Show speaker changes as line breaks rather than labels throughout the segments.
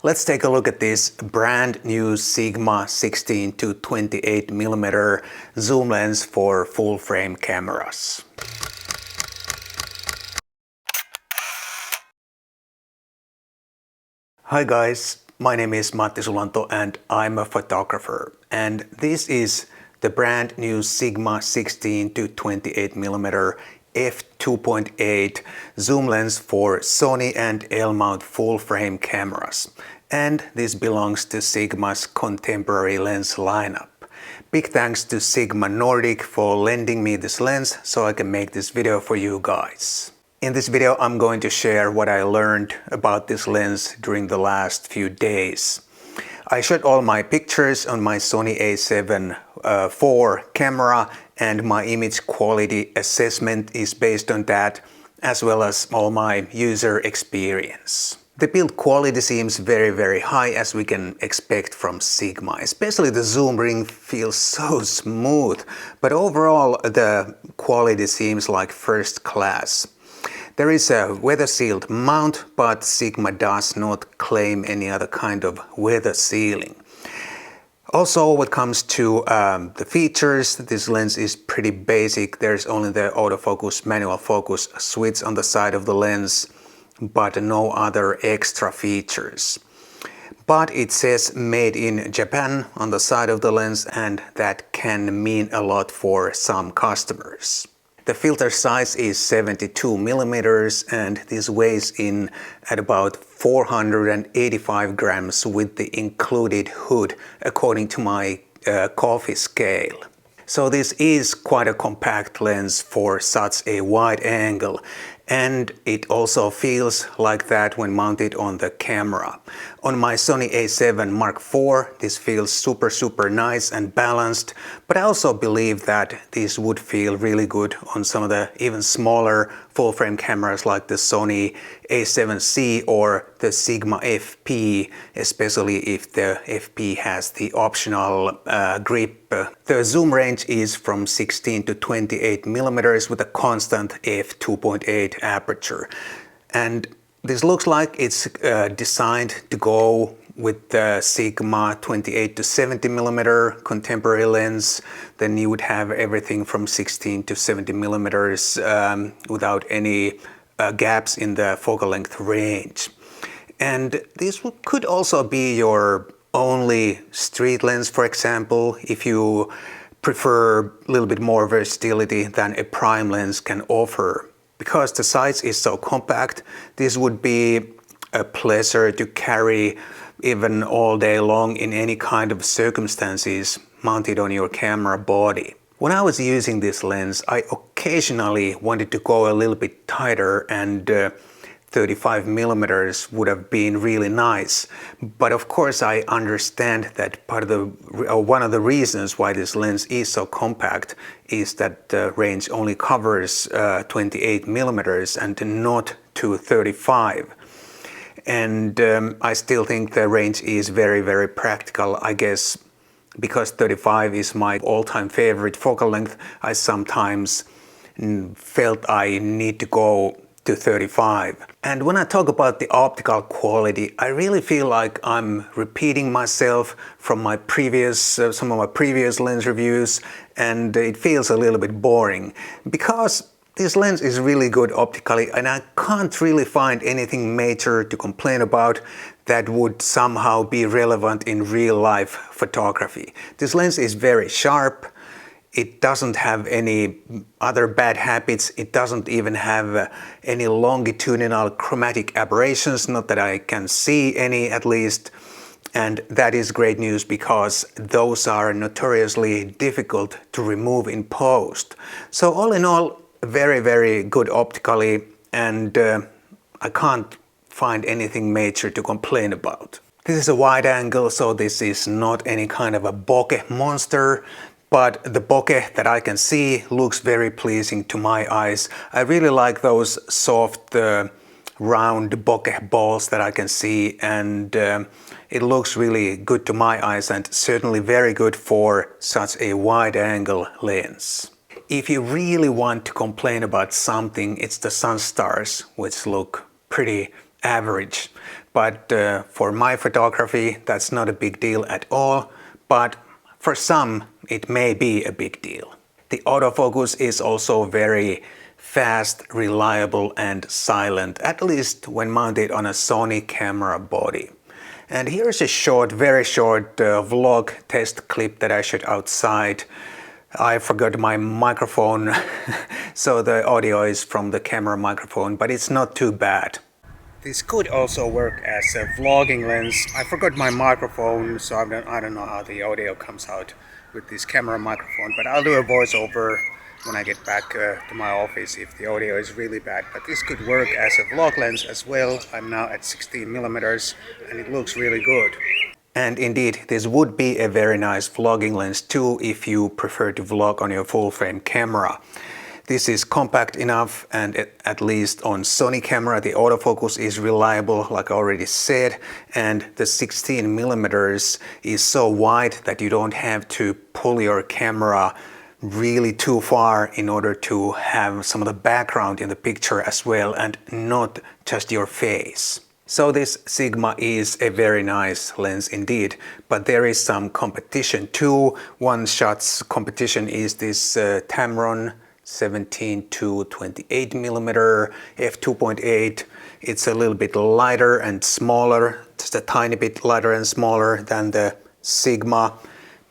Let's take a look at this brand new Sigma 16-28mm zoom lens for full frame cameras. Hi guys, my name is Matti Sulanto and I'm a photographer, and this is the brand new Sigma 16-28mm F2.8 zoom lens for Sony and L-mount full frame cameras, and this belongs to Sigma's contemporary lens lineup. Big thanks to Sigma Nordic for lending me this lens so I can make this video for you guys. In this video I'm going to share what I learned about this lens during the last few days. I shot all my pictures on my Sony a7 IV camera, and my image quality assessment is based on that, as well as all my user experience. The build quality seems very high, as we can expect from Sigma. Especially the zoom ring feels so smooth, but overall the quality seems like first class. There is a weather-sealed mount, but Sigma does not claim any other kind of weather sealing. Also, when it comes to the features, this lens is pretty basic. There's only the autofocus, manual focus switch on the side of the lens, but no other extra features. But it says made in Japan on the side of the lens, and that can mean a lot for some customers. The filter size is 72mm, and this weighs in at about 485 grams with the included hood, according to my coffee scale. So this is quite a compact lens for such a wide angle, and it also feels like that when mounted on the camera. On my Sony a7 Mark IV, this feels super nice and balanced, but I also believe that this would feel really good on some of the even smaller full-frame cameras like the Sony a7C or the Sigma FP, especially if the FP has the optional grip. The zoom range is from 16 to 28mm with a constant f2.8 aperture, and this looks like it's designed to go with the Sigma 28 to 70mm contemporary lens. Then you would have everything from 16 to 70mm without any gaps in the focal length range. And this could also be your only street lens, for example, if you prefer a little bit more versatility than a prime lens can offer. Because the size is so compact, this would be a pleasure to carry even all day long in any kind of circumstances mounted on your camera body. When I was using this lens, I occasionally wanted to go a little bit tighter, and 35mm would have been really nice. But of course I understand that one of the reasons why this lens is so compact is that the range only covers 28mm and not to 35. And I still think the range is very practical. I guess because 35 is my all-time favorite focal length, I sometimes felt I need to go to 35. And when I talk about the optical quality, I really feel like I'm repeating myself from my previous some of my previous lens reviews, and it feels a little bit boring because this lens is really good optically, and I can't really find anything major to complain about that would somehow be relevant in real life photography. This lens is very sharp. It doesn't have any other bad habits. It doesn't even have any longitudinal chromatic aberrations, not that I can see any at least. And that is great news because those are notoriously difficult to remove in post. So all in all, very good optically, and I can't find anything major to complain about. This is a wide angle, so this is not any kind of a bokeh monster. But the bokeh that I can see looks very pleasing to my eyes. I really like those soft, round bokeh balls that I can see, and it looks really good to my eyes, and certainly very good for such a wide-angle lens. If you really want to complain about something, it's the sun stars, which look pretty average. but for my photography that's not a big deal at all, but for some it may be a big deal. The autofocus is also very fast, reliable and silent, at least when mounted on a Sony camera body. And here's a short, very short vlog test clip that I shot outside. I forgot my microphone, so the audio is from the camera microphone, but it's not too bad. This could also work as a vlogging lens. I forgot my microphone, so I don't know how the audio comes out with this camera microphone, but I'll do a voiceover when I get back to my office if the audio is really bad. But this could work as a vlog lens as well. I'm now at 16mm and it looks really good. And indeed, this would be a very nice vlogging lens too if you prefer to vlog on your full frame camera. This is compact enough, and at least on Sony camera the autofocus is reliable, like I already said, and the 16mm is so wide that you don't have to pull your camera really too far in order to have some of the background in the picture as well, and not just your face. So this Sigma is a very nice lens indeed, but there is some competition too. One shot's competition is this Tamron 16-28mm F2.8. It's a little bit lighter and smaller, just a tiny bit lighter and smaller than the Sigma,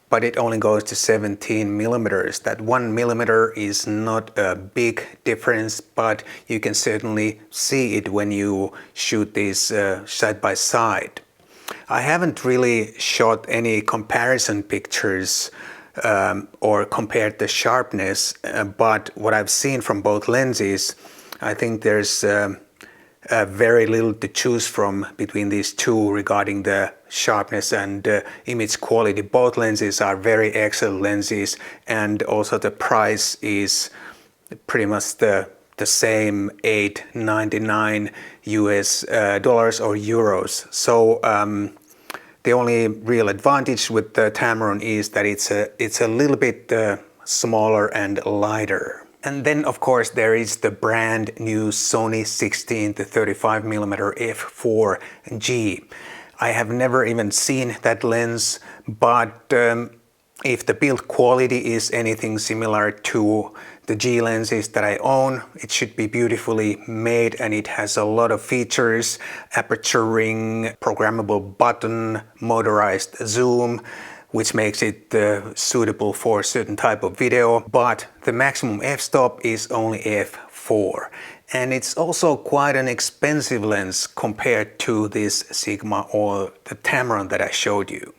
but it only goes to 17mm. That 1mm is not a big difference, but you can certainly see it when you shoot these side by side. I haven't really shot any comparison pictures or compared the sharpness, but what I've seen from both lenses, I think there's very little to choose from between these two regarding the sharpness and image quality. Both lenses are very excellent lenses, and also the price is pretty much the same, $8.99 US dollars or euros. So the only real advantage with the Tamron is that it's a little bit smaller and lighter. And then of course there is the brand new Sony 16-35mm F4G. I have never even seen that lens, but if the build quality is anything similar to the G lenses that I own, it should be beautifully made, and it has a lot of features: aperture ring, programmable button, motorized zoom, which makes it suitable for a certain type of video. But the maximum f-stop is only f4. And it's also quite an expensive lens compared to this Sigma or the Tamron that I showed you.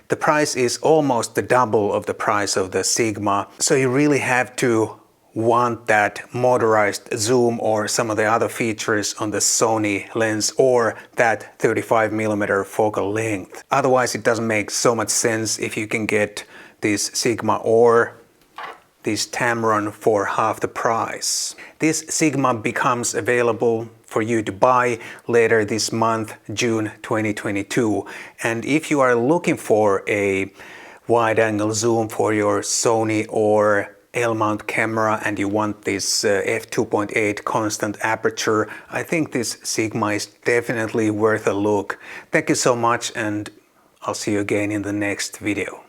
The price is almost the double of the price of the Sigma, so you really have to want that motorized zoom or some of the other features on the Sony lens, or that 35mm focal length. Otherwise it doesn't make so much sense if you can get this Sigma or this Tamron for half the price. This Sigma becomes available for you to buy later this month, June 2022. And if you are looking for a wide-angle zoom for your Sony or L-mount camera and you want this f2.8 constant aperture, I think this Sigma is definitely worth a look. Thank you so much, and I'll see you again in the next video.